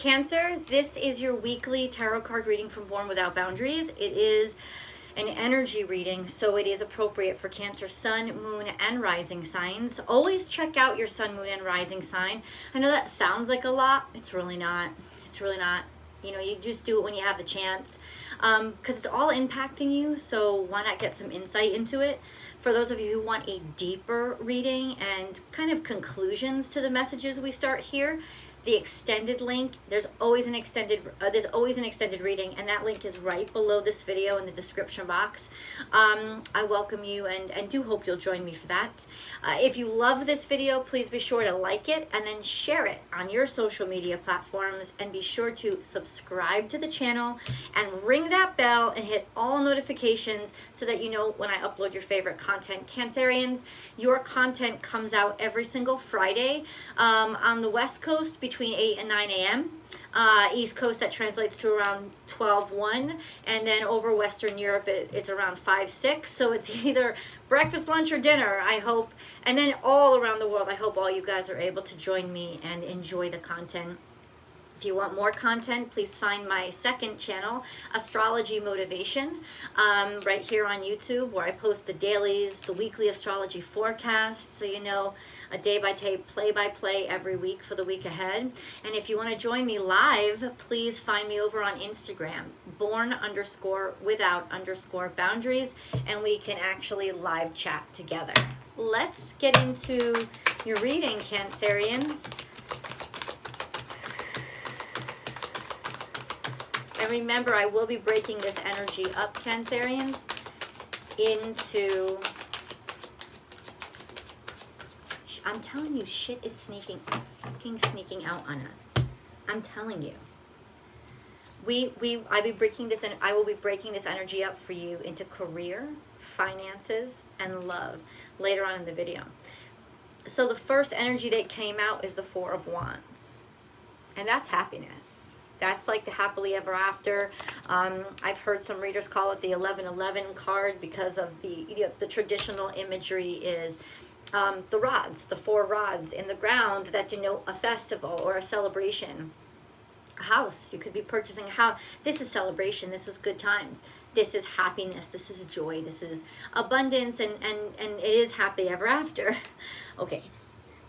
Cancer, this is your weekly tarot card reading from Born Without Boundaries. It is an energy reading, so it is appropriate for Cancer sun, moon, and rising signs. Always check out your sun, moon, and rising sign. I know that sounds like a lot. It's really not. It's really not. You know, you just do it when you have the chance, because it's all impacting you, so why not get some insight into it? For those of you who want a deeper reading and kind of conclusions to the messages we start here, the extended link, there's always an extended reading, and that link is right below this video in the description box. I welcome you and do hope you'll join me for that. If you love this video, please be sure to like it and then share it on your social media platforms, and be sure to subscribe to the channel and ring that bell and hit all notifications so that you know when I upload your favorite content. Cancerians, your content comes out every single Friday on the West Coast between 8 and 9 a.m. East Coast, that translates to around 12:1, and then over Western Europe it's around 5-6. So it's either breakfast, lunch, or dinner, I hope. And then all around the world, I hope all you guys are able to join me and enjoy the content. If you want more content, please find my second channel, Astrology Motivation, right here on YouTube, where I post the dailies, the weekly astrology forecast, so you know a day-by-day, play-by-play every week for the week ahead. And if you want to join me live, please find me over on Instagram, born_without_boundaries, and we can actually live chat together. Let's get into your reading, Cancerians. And remember, I will be breaking this energy up, Cancerians, into... I'm telling you, shit is fucking sneaking out on us. I'm telling you. I will be breaking this energy up for you into career, finances, and love later on in the video. So the first energy that came out is the Four of Wands. And that's happiness. That's like the happily ever after. I've heard some readers call it the 1111 card because of the traditional imagery is the rods, the four rods in the ground that denote a festival or a celebration. A house, you could be purchasing a house. This is celebration. This is good times. This is happiness. This is joy. This is abundance, and it is happy ever after. Okay,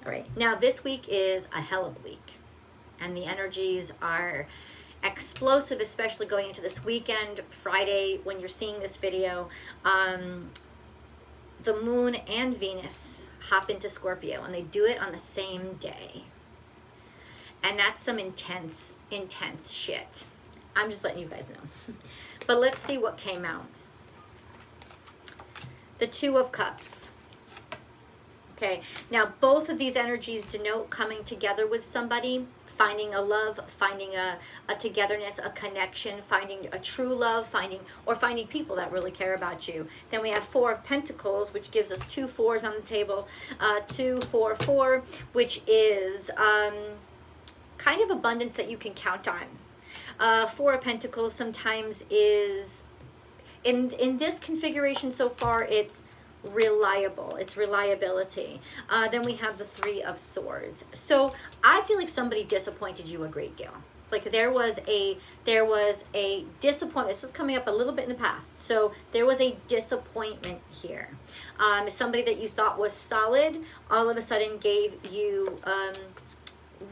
all right. Now this week is a hell of a week. And the energies are explosive, especially going into this weekend. Friday, when you're seeing this video, the moon and Venus hop into Scorpio, and they do it on the same day. And that's some intense shit. I'm just letting you guys know. But let's see what came out. The Two of Cups. Okay, now both of these energies denote coming together with somebody, finding a love, finding a togetherness, a connection, finding a true love, finding people that really care about you. Then we have Four of Pentacles, which gives us 2 4s on the table. 2, 4, 4, which is kind of abundance that you can count on. Four of Pentacles sometimes is, in this configuration so far, it's reliable. It's reliability. Then we have the Three of Swords. So I feel like somebody disappointed you a great deal. Like there was a disappointment. This is coming up a little bit in the past. So there was a disappointment here. Somebody that you thought was solid all of a sudden gave you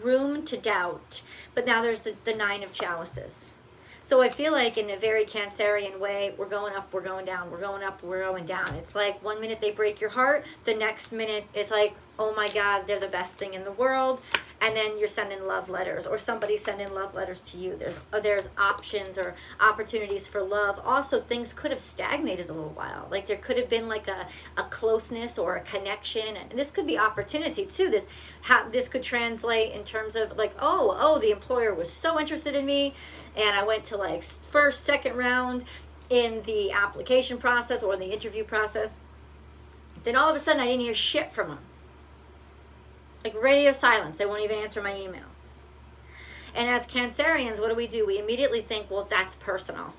room to doubt. But now there's the Nine of Chalices. So I feel like in a very Cancerian way, we're going up, we're going down, we're going up, we're going down. It's like one minute they break your heart, the next minute it's like, oh my God, they're the best thing in the world. And then you're sending love letters, or somebody's sending love letters to you. There's options or opportunities for love. Also, things could have stagnated a little while. Like there could have been like a closeness or a connection. And this could be opportunity too. This could translate in terms of like, oh, the employer was so interested in me, and I went to like first, second round in the application process or in the interview process. Then all of a sudden I didn't hear shit from them. Like radio silence. They won't even answer my emails. And as Cancerians, what do? We immediately think, well, that's personal.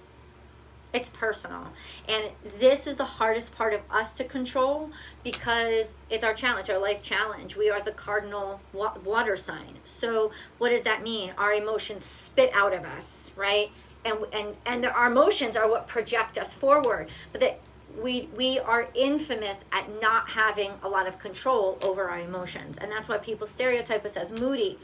It's personal. And this is the hardest part of us to control because it's our challenge, our life challenge. We are the cardinal water sign. So what does that mean? Our emotions spit out of us, right? And our emotions are what project us forward. But that we are infamous at not having a lot of control over our emotions. And that's why people stereotype us as moody.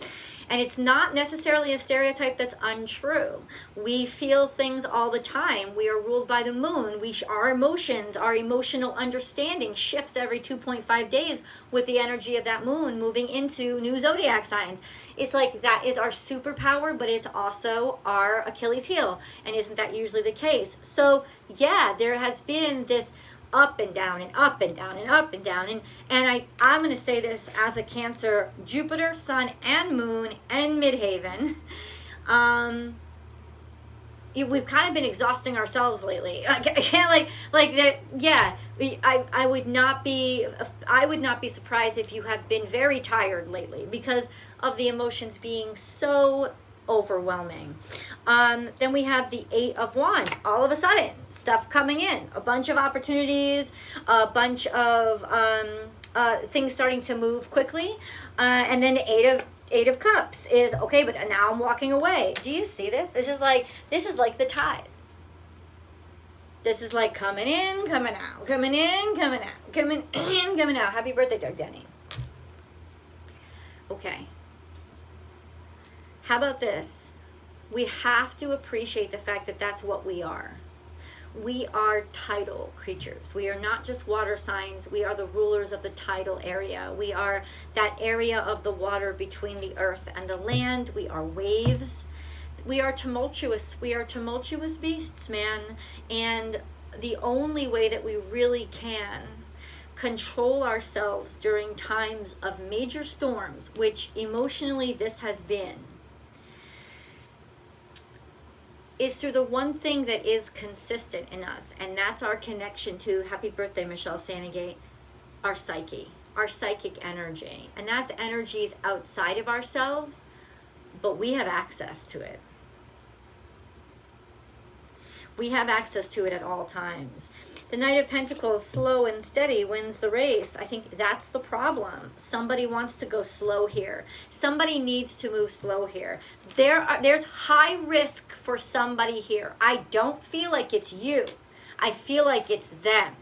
And it's not necessarily a stereotype that's untrue. We feel things all the time. We are ruled by the moon. Our emotions, our emotional understanding shifts every 2.5 days with the energy of that moon moving into new zodiac signs. It's like that is our superpower, but it's also our Achilles heel. And isn't that usually the case? So yeah, there has been this up and down and up and down and up and down. And I'm going to say this as a Cancer, Jupiter, Sun, and Moon, and Midhaven. We've kind of been exhausting ourselves lately. I can't I would not be surprised if you have been very tired lately because of the emotions being so overwhelming. Then we have the Eight of Wands. All of a sudden, stuff coming in, a bunch of opportunities, a bunch of things starting to move quickly, and then the Eight of Cups is okay, but now I'm walking away. Do you see this? This is like the tides. This is like coming in, coming out, coming in, coming out, coming in, coming out. Happy birthday, Doug Denny. Okay. How about this? We have to appreciate the fact that that's what we are. We are tidal creatures. We are not just water signs. We are the rulers of the tidal area. We are that area of the water between the earth and the land. We are waves. We are tumultuous. We are tumultuous beasts, man. And the only way that we really can control ourselves during times of major storms, which emotionally this has been, is through the one thing that is consistent in us, and that's our connection to, happy birthday, Michelle Sanagate, our psyche, our psychic energy. And that's energies outside of ourselves, but we have access to it. We have access to it at all times. The Knight of Pentacles, slow and steady, wins the race. I think that's the problem. Somebody wants to go slow here. Somebody needs to move slow here. There's high risk for somebody here. I don't feel like it's you. I feel like it's them.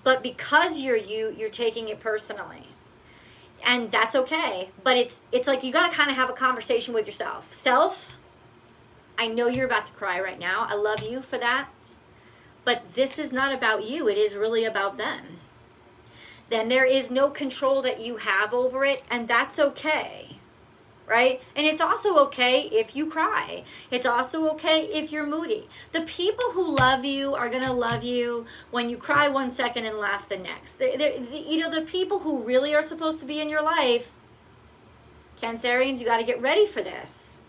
But because you're you, you're taking it personally. And that's okay. But it's like you got to kind of have a conversation with yourself. Self, I know you're about to cry right now. I love you for that. But this is not about you. It is really about them. Then there is no control that you have over it, and that's okay, right? And it's also okay if you cry. It's also okay if you're moody. The people who love you are going to love you when you cry 1 second and laugh the next. The people who really are supposed to be in your life, Cancerians, you got to get ready for this.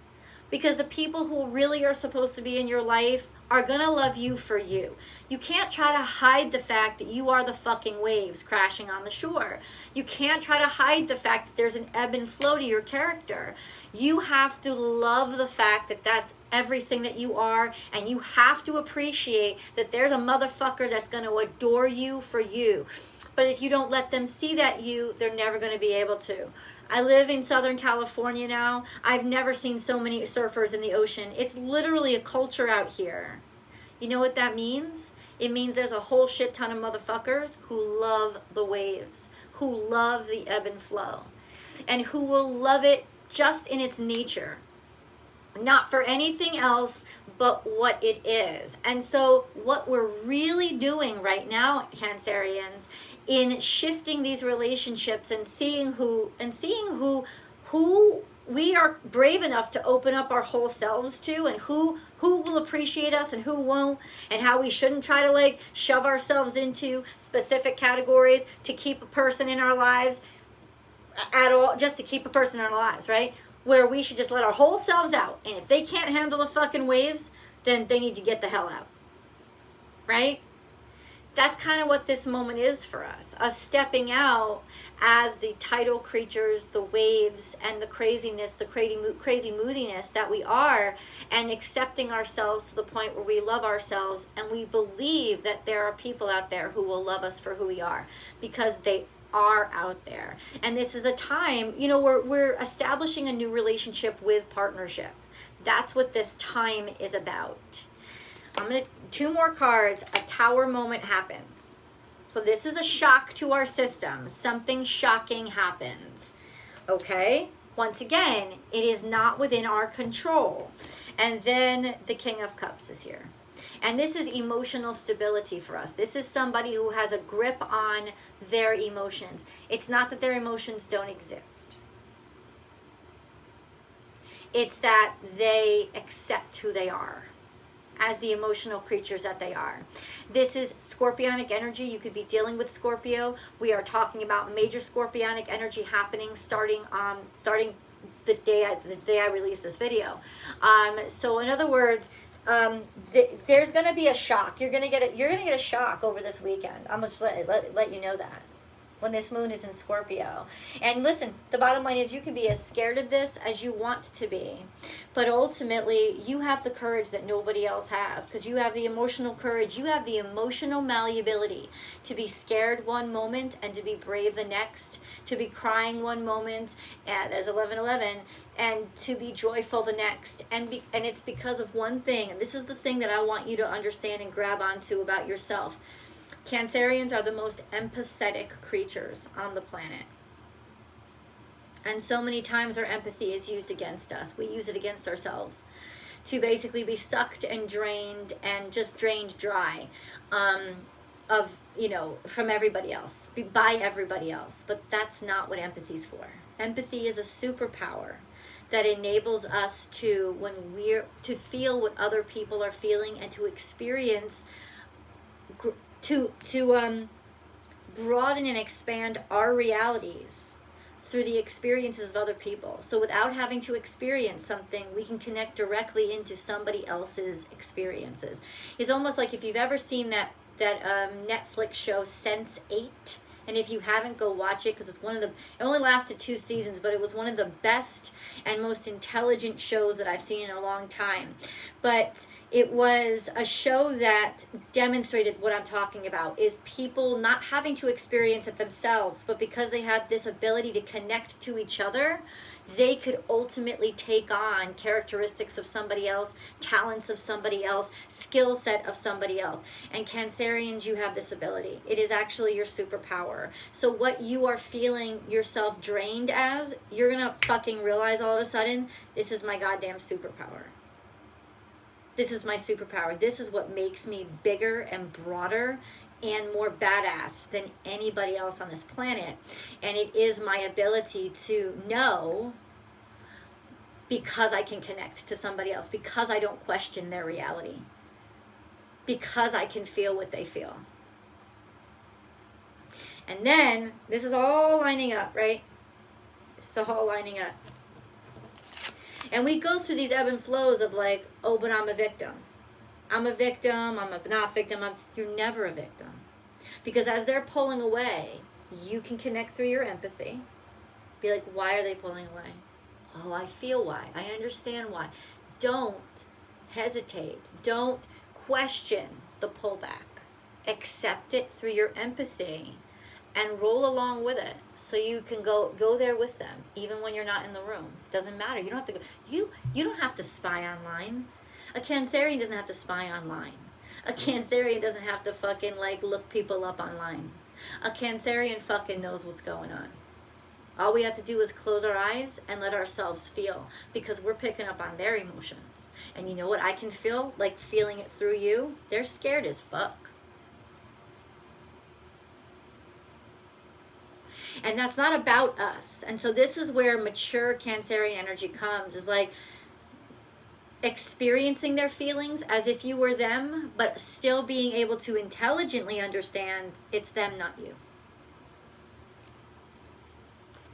Because the people who really are supposed to be in your life are going to love you for you. You can't try to hide the fact that you are the fucking waves crashing on the shore. You can't try to hide the fact that there's an ebb and flow to your character. You have to love the fact that that's everything that you are, and you have to appreciate that there's a motherfucker that's going to adore you for you. But if you don't let them see that they're never going to be able to. I live in Southern California now. I've never seen so many surfers in the ocean. It's literally a culture out here. You know what that means? It means there's a whole shit ton of motherfuckers who love the waves, who love the ebb and flow, and who will love it just in its nature. Not for anything else but what it is. And so what we're really doing right now, Cancerians, in shifting these relationships and seeing who we are brave enough to open up our whole selves to, and who will appreciate us and who won't, and how we shouldn't try to shove ourselves into specific categories to keep a person in our lives at all, just to keep a person in our lives, right? Where we should just let our whole selves out. And if they can't handle the fucking waves, then they need to get the hell out. Right? that's kind of what this moment is for us stepping out as the tidal creatures, the waves, and the craziness, the crazy moodiness that we are, and accepting ourselves to the point where we love ourselves, and we believe that there are people out there who will love us for who we are, because they are out there. And this is a time, you know, we're establishing a new relationship with partnership. That's what this time is about. I'm going to, 2 more cards. A Tower moment happens. So this is a shock to our system. Something shocking happens. Okay? Once again, it is not within our control. And then the King of Cups is here. And this is emotional stability for us. This is somebody who has a grip on their emotions. It's not that their emotions don't exist. It's that they accept who they are as the emotional creatures that they are. This is Scorpionic energy. You could be dealing with Scorpio. We are talking about major Scorpionic energy happening starting the day I release this video. So in other words, there's going to be a shock. You're going to get a shock over this weekend. I'm going to let you know that, when this moon is in Scorpio. And listen, the bottom line is you can be as scared of this as you want to be. But ultimately, you have the courage that nobody else has, because you have the emotional courage. You have the emotional malleability to be scared one moment and to be brave the next, to be crying one moment, and there's 11:11, and to be joyful the next. And it's because of one thing, and this is the thing that I want you to understand and grab onto about yourself. Cancerians are the most empathetic creatures on the planet. And so many times our empathy is used against us. We use it against ourselves to basically be sucked and drained and just drained dry from everybody else, by everybody else. But that's not what empathy's for. Empathy is a superpower that enables us to feel what other people are feeling, and to experience to broaden and expand our realities through the experiences of other people. So without having to experience something, we can connect directly into somebody else's experiences. It's almost like, if you've ever seen that Netflix show Sense8, and if you haven't, go watch it, because it only lasted 2 seasons, but it was one of the best and most intelligent shows that I've seen in a long time. But it was a show that demonstrated what I'm talking about, is people not having to experience it themselves, but because they had this ability to connect to each other, they could ultimately take on characteristics of somebody else, talents of somebody else, skill set of somebody else. And Cancerians, you have this ability. It is actually your superpower. So what you are feeling yourself drained as, you're gonna fucking realize all of a sudden, this is my goddamn superpower. This is my superpower. This is what makes me bigger and broader and more badass than anybody else on this planet. And it is my ability to know, because I can connect to somebody else, because I don't question their reality, because I can feel what they feel. And then this is all lining up, right? This is all lining up. And we go through these ebb and flows of like, oh, but I'm a victim. I'm a victim, I'm a not victim. You're never a victim. Because as they're pulling away, you can connect through your empathy. Be like, why are they pulling away? Oh, I feel why. I understand why. Don't hesitate. Don't question the pullback. Accept it through your empathy and roll along with it, so you can go there with them, even when you're not in the room. Doesn't matter. You don't have to go. You don't have to spy online. A Cancerian doesn't have to spy online. A Cancerian doesn't have to fucking like look people up online. A Cancerian fucking knows what's going on. All we have to do is close our eyes and let ourselves feel, because we're picking up on their emotions. And you know what I can feel? Like feeling it through you? They're scared as fuck. And that's not about us. And so this is where mature Cancerian energy comes, is like experiencing their feelings as if you were them, but still being able to intelligently understand it's them, not you.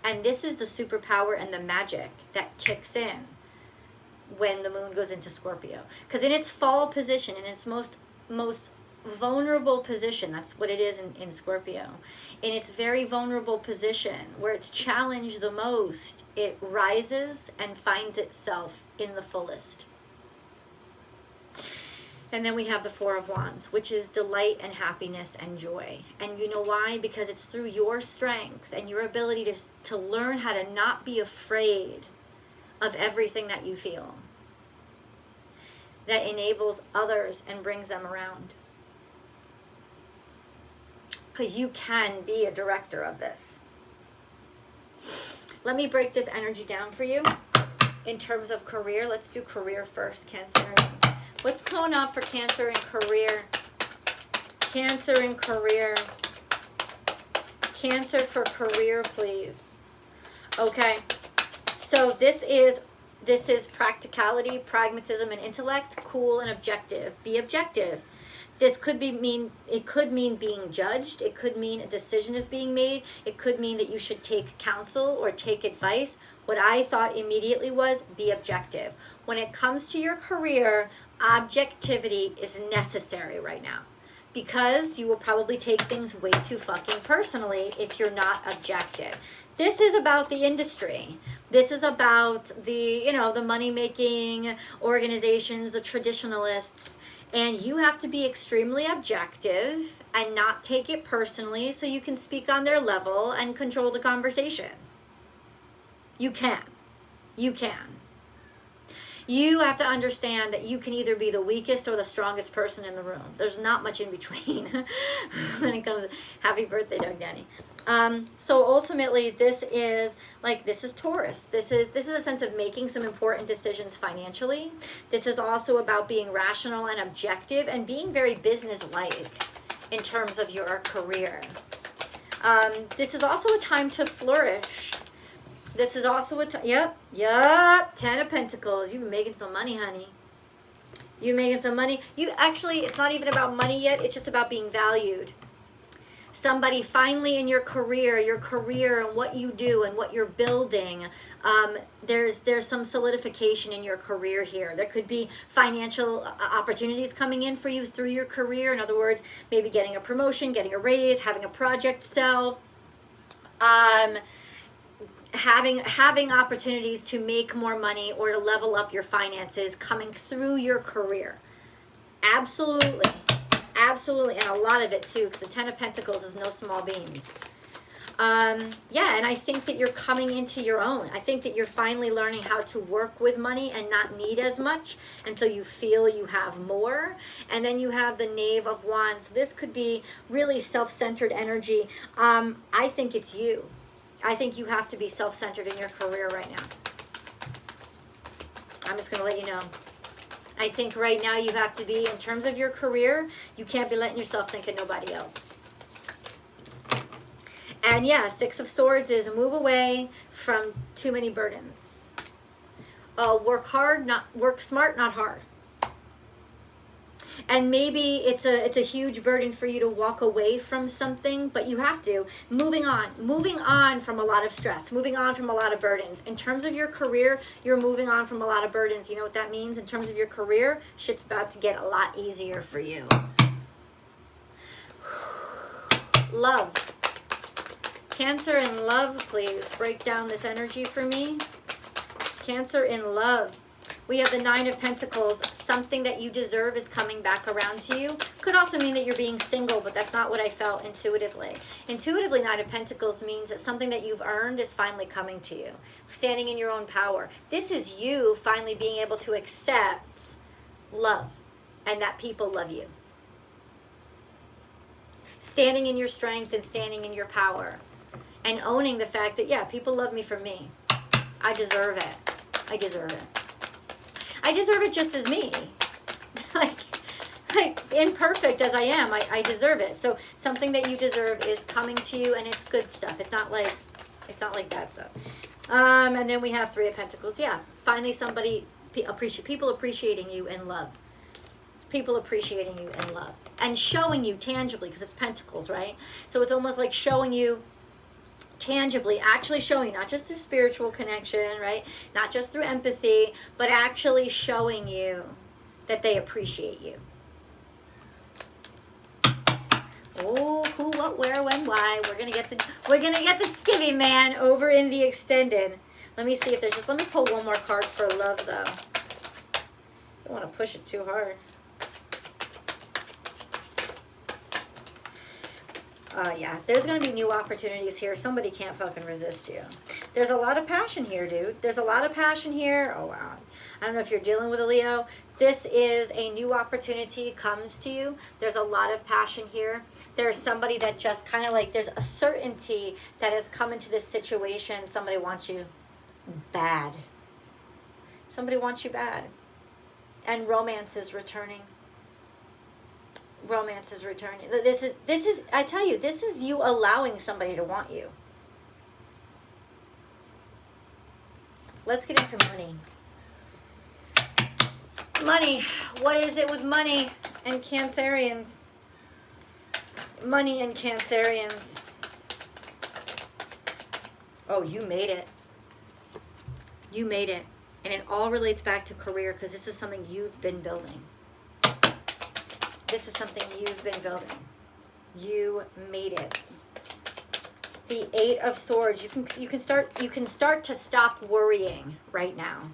And this is the superpower and the magic that kicks in when the moon goes into Scorpio. Because in its fall position, in its most vulnerable position. That's what it is in Scorpio. In its very vulnerable position, where it's challenged the most, it rises and finds itself in the fullest. And then we have the Four of Wands, which is delight and happiness and joy. And you know why? Because it's through your strength and your ability to learn how to not be afraid of everything that you feel that enables others and brings them around. Because you can be a director of this. Let me break this energy down for you in terms of career. Let's do career first, Cancer. What's going on for Cancer and career? Cancer and career. Cancer for career, please. Okay. So this is practicality, pragmatism, and intellect. Cool and objective. Be objective. This could mean being judged. It could mean a decision is being made. It could mean that you should take counsel or take advice. What I thought immediately was be objective. When it comes to your career, objectivity is necessary right now, because you will probably take things way too fucking personally if you're not objective. This is about the industry. This is about the money-making organizations, the traditionalists. And you have to be extremely objective and not take it personally so you can speak on their level and control the conversation. You can. You can. You have to understand that you can either be the weakest or the strongest person in the room. There's not much in between when it comes to happy birthday, Doug Danny. So ultimately, this is Taurus. This is a sense of making some important decisions financially. This is also about being rational and objective and being very business-like in terms of your career. This is also a time to flourish. This is also a time, yep, 10 of Pentacles. You've been making some money, honey. You're making some money. It's not even about money yet. It's just about being valued. Somebody finally in your career and what you do and what you're building, there's some solidification in your career here. There could be financial opportunities coming in for you through your career. In other words, maybe getting a promotion, getting a raise, having a project sell, having opportunities to make more money or to level up your finances coming through your career. Absolutely. Absolutely, and a lot of it too, because the 10 of Pentacles is no small beans. And I think that you're coming into your own. I think that you're finally learning how to work with money and not need as much, and so you feel you have more. And then you have the Knave of Wands. So this could be really self-centered energy. I think it's you. I think you have to be self-centered in your career right now. I'm just going to let you know. I think right now you have to be, in terms of your career, you can't be letting yourself think of nobody else. And yeah, Six of Swords is move away from too many burdens. Work smart, not hard. And maybe it's a huge burden for you to walk away from something, but you have to. Moving on from a lot of stress, moving on from a lot of burdens. In terms of your career, you're moving on from a lot of burdens. You know what that means? In terms of your career, shit's about to get a lot easier for you. Love. Cancer in love, please. Break down this energy for me. Cancer in love. We have the Nine of Pentacles. Something that you deserve is coming back around to you. Could also mean that you're being single, but that's not what I felt intuitively. Intuitively, Nine of Pentacles means that something that you've earned is finally coming to you. Standing in your own power. This is you finally being able to accept love and that people love you. Standing in your strength and standing in your power. And owning the fact that, yeah, people love me for me. I deserve it. I deserve it. I deserve it just as me. like imperfect as I am, I deserve it. So something that you deserve is coming to you, and it's good stuff. It's not like bad stuff. And then we have Three of Pentacles. Yeah, finally somebody people appreciating you in love. People appreciating you in love and showing you tangibly, because it's Pentacles, right? So it's almost like showing you tangibly, actually showing, not just through spiritual connection, right? Not just through empathy, but actually showing you that they appreciate you. Oh, who, what, where, when, why. We're gonna get the skivvy man over in the extended. Let me see if there's let me pull one more card for love though. Don't want to push it too hard. Yeah, there's going to be new opportunities here. Somebody can't fucking resist you. There's a lot of passion here, dude. There's a lot of passion here. Oh, wow. I don't know if you're dealing with a Leo. This is a new opportunity comes to you. There's a lot of passion here. There's somebody that just kind of like, there's a certainty that has come into this situation. Somebody wants you bad. Somebody wants you bad. And romance is returning. Romance is returning. This is I tell you, this is you allowing somebody to want you. Let's get into money. Money. What is it with money and Cancerians? Money and Cancerians. Oh, you made it. You made it. And it all relates back to career because this is something you've been building. This is something you've been building. You made it. The Eight of Swords. You can start to stop worrying right now.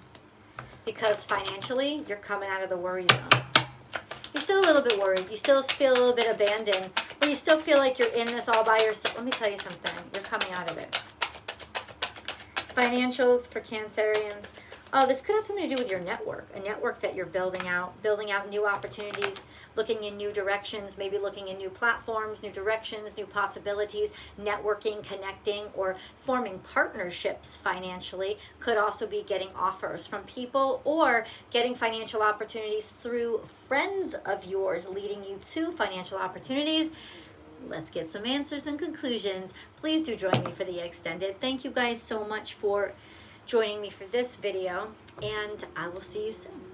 Because financially, you're coming out of the worry zone. You're still a little bit worried. You still feel a little bit abandoned. But you still feel like you're in this all by yourself. Let me tell you something. You're coming out of it. Financials for Cancerians. Oh, this could have something to do with your network, a network that you're building out new opportunities, looking in new directions, maybe looking in new platforms, new directions, new possibilities, networking, connecting, or forming partnerships financially. Could also be getting offers from people or getting financial opportunities through friends of yours, leading you to financial opportunities. Let's get some answers and conclusions. Please do join me for the extended. Thank you guys so much for joining me for this video, and I will see you soon.